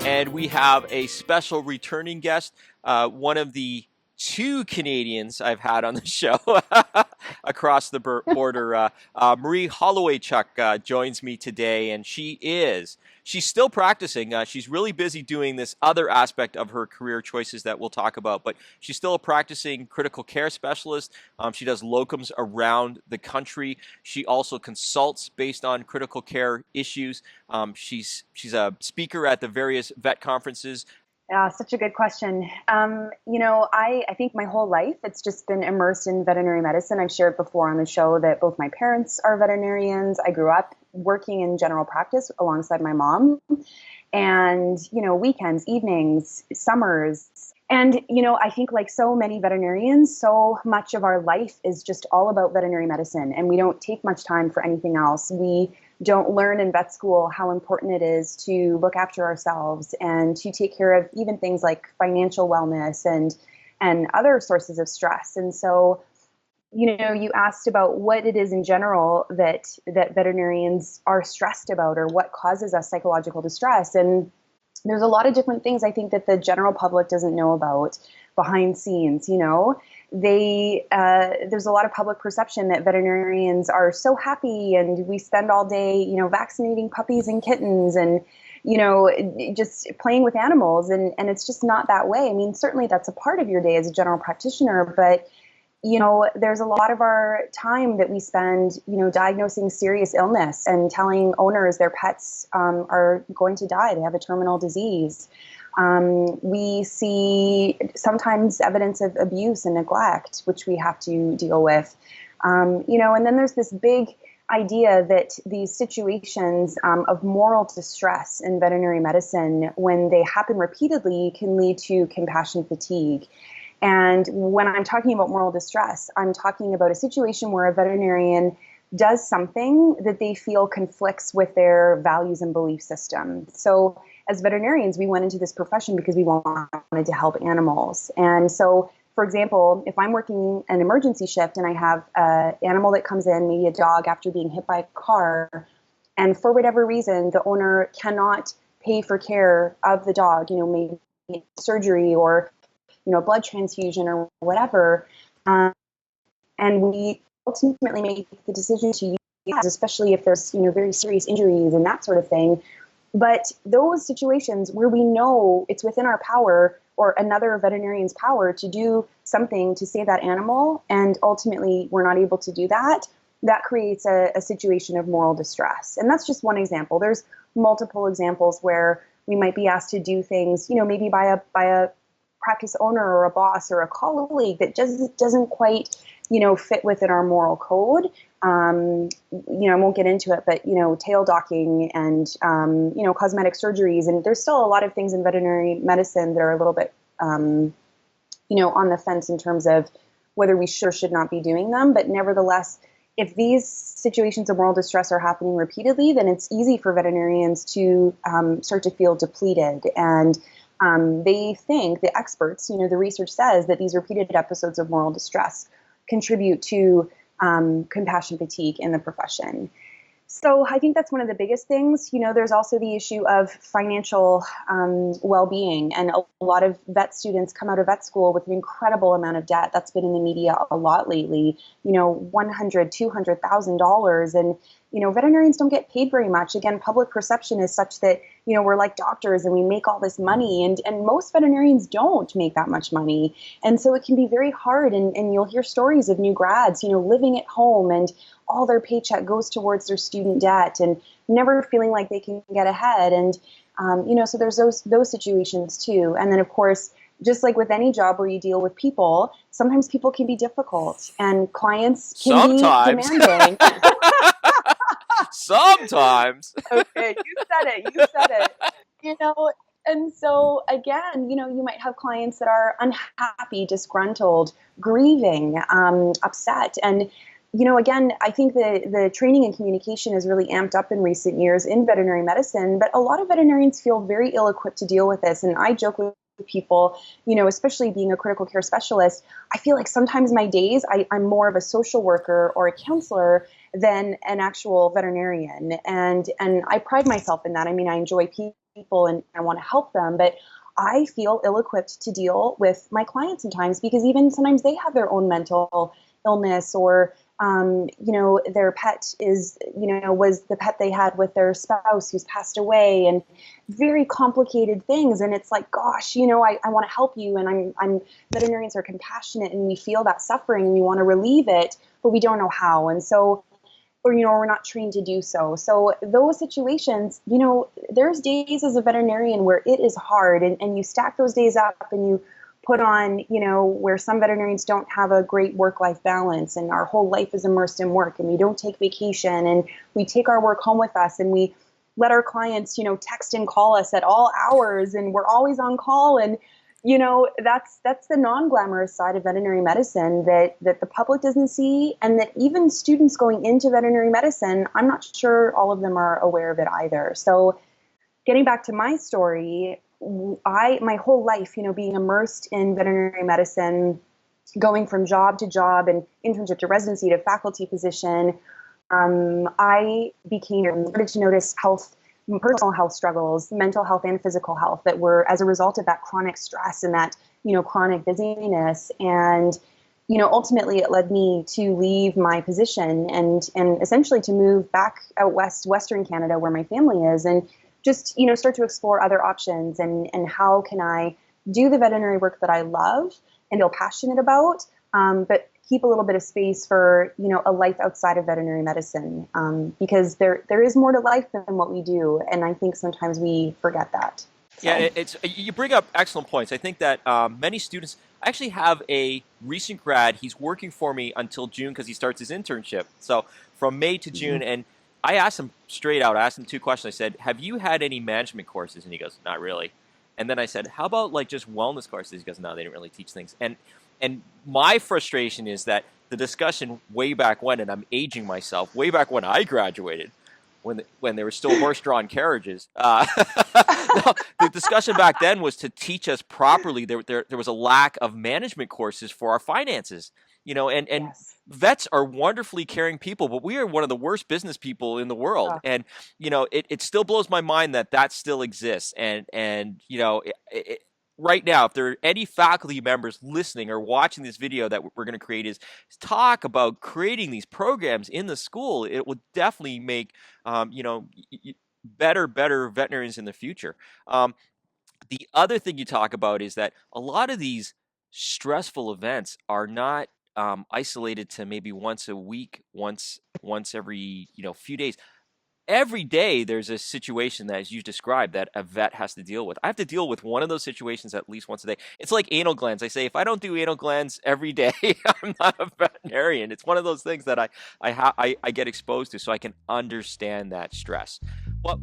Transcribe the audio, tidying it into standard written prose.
and we have a special returning guest, one of the two Canadians I've had on the show across the border. Marie Holowaychuk joins me today, and she's still practicing. She's really busy doing this other aspect of her career choices that we'll talk about, but she's still a practicing critical care specialist. She does locums around the country. She also consults based on critical care issues. She's a speaker at the various vet conferences. Yeah, such a good question. I think my whole life it's just been immersed in veterinary medicine. I've shared before on the show that both my parents are veterinarians. I grew up working in general practice alongside my mom. And, weekends, evenings, summers. And, I think like so many veterinarians, so much of our life is just all about veterinary medicine. And we don't take much time for anything else. We don't learn in vet school how important it is to look after ourselves and to take care of even things like financial wellness and other sources of stress. And so, you asked about what it is in general that veterinarians are stressed about or what causes us psychological distress. And there's a lot of different things I think that the general public doesn't know about behind scenes. There's a lot of public perception that veterinarians are so happy and we spend all day, vaccinating puppies and kittens and, just playing with animals. And it's just not that way. I mean, certainly that's a part of your day as a general practitioner, but there's a lot of our time that we spend, diagnosing serious illness and telling owners their pets are going to die. They have a terminal disease. We see sometimes evidence of abuse and neglect, which we have to deal with. And then there's this big idea that these situations of moral distress in veterinary medicine, when they happen repeatedly, can lead to compassion fatigue. And when I'm talking about moral distress, I'm talking about a situation where a veterinarian does something that they feel conflicts with their values and belief system. So as veterinarians, we went into this profession because we wanted to help animals. And so, for example, if I'm working an emergency shift and I have an animal that comes in, maybe a dog after being hit by a car, and for whatever reason, the owner cannot pay for care of the dog, maybe surgery or blood transfusion or whatever. And we ultimately make the decision to use, especially if there's, very serious injuries and that sort of thing. But those situations where we know it's within our power or another veterinarian's power to do something to save that animal, and ultimately we're not able to do that, that creates a situation of moral distress. And that's just one example. There's multiple examples where we might be asked to do things, maybe by a practice owner or a boss or a colleague that just doesn't quite, fit within our moral code. I won't get into it, but, tail docking and, cosmetic surgeries. And there's still a lot of things in veterinary medicine that are a little bit, on the fence in terms of whether we should or should not be doing them. But nevertheless, if these situations of moral distress are happening repeatedly, then it's easy for veterinarians to start to feel depleted. And they think, the experts, the research says that these repeated episodes of moral distress contribute to compassion fatigue in the profession. So I think that's one of the biggest things. There's also the issue of financial well-being. And a lot of vet students come out of vet school with an incredible amount of debt. That's been in the media a lot lately, $100,000, $200,000. And, veterinarians don't get paid very much. Again, public perception is such that, we're like doctors and we make all this money. And most veterinarians don't make that much money. And so it can be very hard. And you'll hear stories of new grads, living at home and all their paycheck goes towards their student debt and never feeling like they can get ahead. And, so there's those situations too. And then, of course, just like with any job where you deal with people, sometimes people can be difficult and clients can be demanding. Sometimes. Okay, you said it. And so again, you might have clients that are unhappy, disgruntled, grieving, upset. And, again, I think the training and communication has really amped up in recent years in veterinary medicine, but a lot of veterinarians feel very ill-equipped to deal with this. And I joke with people, especially being a critical care specialist, I feel like sometimes my days, I'm more of a social worker or a counselor than an actual veterinarian. And I pride myself in that. I mean, I enjoy people people and I want to help them, but I feel ill-equipped to deal with my clients sometimes because even sometimes they have their own mental illness or their pet is, was the pet they had with their spouse who's passed away and very complicated things. And it's like, gosh, I want to help you. And veterinarians are compassionate and we feel that suffering and we want to relieve it, but we don't know how. And so, or, we're not trained to do so. So those situations, there's days as a veterinarian where it is hard and you stack those days up and you put on, where some veterinarians don't have a great work-life balance and our whole life is immersed in work and we don't take vacation and we take our work home with us and we let our clients, text and call us at all hours and we're always on call. And, that's the non-glamorous side of veterinary medicine that the public doesn't see and that even students going into veterinary medicine, I'm not sure all of them are aware of it either. So getting back to my story, my whole life, being immersed in veterinary medicine, going from job to job and internship to residency to faculty position, I started to notice personal health struggles, mental health and physical health that were as a result of that chronic stress and that, chronic busyness. And, ultimately it led me to leave my position and essentially to move back out Western Canada where my family is and just, start to explore other options and how can I do the veterinary work that I love and feel passionate about, but keep a little bit of space for, a life outside of veterinary medicine, because there is more to life than what we do. And I think sometimes we forget that. So. Yeah, you bring up excellent points. I think that many students, I actually have a recent grad. He's working for me until June because he starts his internship. So from May to June, and I asked him straight out. I asked him two questions. I said, "Have you had any management courses?" And he goes, "Not really." And then I said, "How about like just wellness courses?" He goes, "No, they didn't really teach things." And my frustration is that the discussion way back when, and I'm aging myself, way back when I graduated, when there were still horse-drawn carriages. No, the discussion back then was to teach us properly. There was a lack of management courses for our finances, and Yes. vets are wonderfully caring people, but we are one of the worst business people in the world. And, it still blows my mind that still exists. And right now, if there are any faculty members listening or watching this video that we're going to create is talk about creating these programs in the school, it will definitely make, better veterinarians in the future. The other thing you talk about is that a lot of these stressful events are not isolated to maybe once a week, once every few days. Every day there's a situation that, as you described, that a vet has to deal with. I have to deal with one of those situations at least once a day. It's like anal glands. I say if I don't do anal glands every day, I'm not a veterinarian. It's one of those things that I get exposed to, so I can understand that stress. Well,